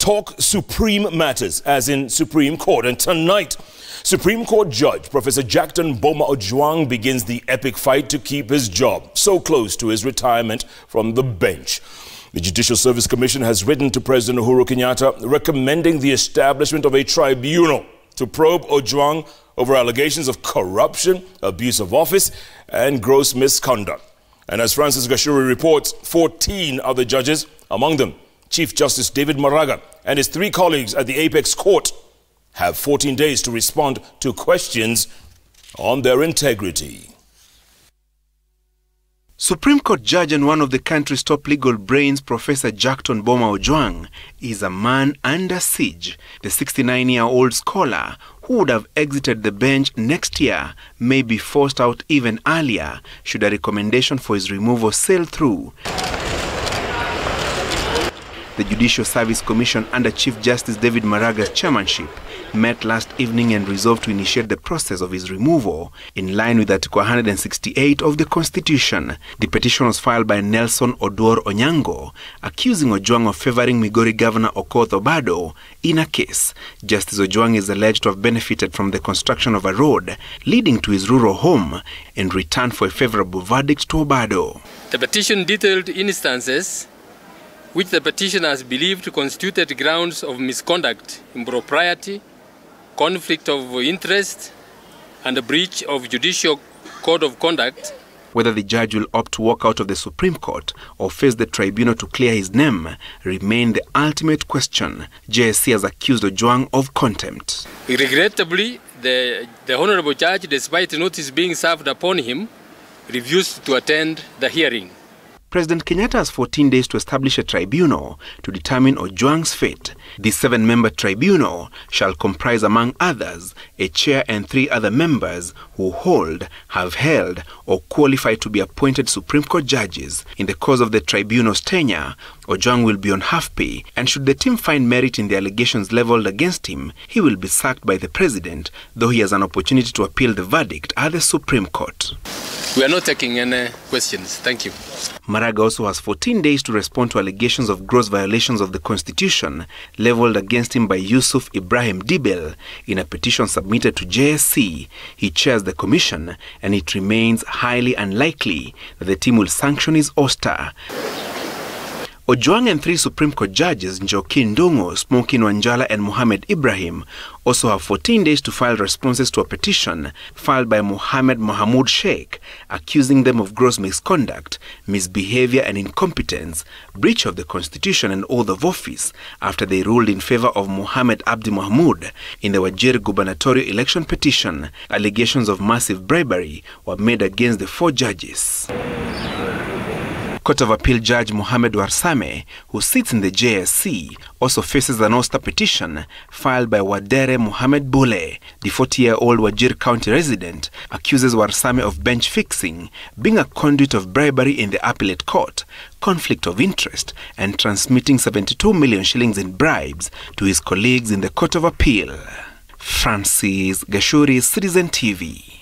talk supreme matters, as in Supreme Court. And tonight, Supreme Court Judge Professor Jackton Boma Ojwang begins the epic fight to keep his job, so close to his retirement from the bench. The Judicial Service Commission has written to President Uhuru Kenyatta recommending the establishment of a tribunal to probe Ojwang over allegations of corruption, abuse of office, and gross misconduct. And as Francis Gachuri reports, 14 other judges, among them Chief Justice David Maraga and his 3 colleagues at the Apex Court, have 14 days to respond to questions on their integrity. Supreme Court judge and one of the country's top legal brains, Professor Jackton Boma Ojwang, is a man under siege. The 69-year-old scholar, who would have exited the bench next year, may be forced out even earlier should a recommendation for his removal sail through. The Judicial Service Commission under Chief Justice David Maraga's chairmanship met last evening and resolved to initiate the process of his removal in line with Article 168 of the Constitution. The petition was filed by Nelson Odor Onyango, accusing Ojwang of favoring Migori Governor Okoth Obado in a case. Justice Ojwang is alleged to have benefited from the construction of a road leading to his rural home in return for a favorable verdict to Obado. The petition detailed instances which the petitioners believed constituted grounds of misconduct, impropriety, conflict of interest, and a breach of judicial code of conduct. Whether the judge will opt to walk out of the Supreme Court or face the tribunal to clear his name remain the ultimate question. JSC has accused Ojwang of contempt. Regrettably, the Honorable Judge, despite notice being served upon him, refused to attend the hearing. President Kenyatta has 14 days to establish a tribunal to determine Ojwang's fate. This 7-member tribunal shall comprise, among others, a chair and 3 other members who hold, have held, or qualify to be appointed Supreme Court judges. In the course of the tribunal's tenure, Ojwang will be on half pay, and should the team find merit in the allegations leveled against him, he will be sacked by the president, though he has an opportunity to appeal the verdict at the Supreme Court. We are not taking any questions. Thank you. Maraga also has 14 days to respond to allegations of gross violations of the Constitution leveled against him by Yusuf Ibrahim Dibel in a petition submitted to JSC. He chairs the commission, and it remains highly unlikely that the team will sanction his ouster. Ojwang and 3 Supreme Court judges, Njoki Ndungu, Smoky Wanjala, and Mohammed Ibrahim, also have 14 days to file responses to a petition filed by Mohammed Mahamoud Sheikh, accusing them of gross misconduct, misbehavior and incompetence, breach of the Constitution and oath of office, after they ruled in favor of Mohammed Abdi Mahmoud in the Wajir gubernatorial election petition. Allegations of massive bribery were made against the 4 judges. Court of Appeal Judge Mohammed Warsame, who sits in the JSC, also faces an ouster petition filed by Wadere Mohammed Bule. The 40-year-old Wajir County resident accuses Warsame of bench fixing, being a conduit of bribery in the appellate court, conflict of interest, and transmitting 72 million shillings in bribes to his colleagues in the Court of Appeal. Francis Gachuri, Citizen TV.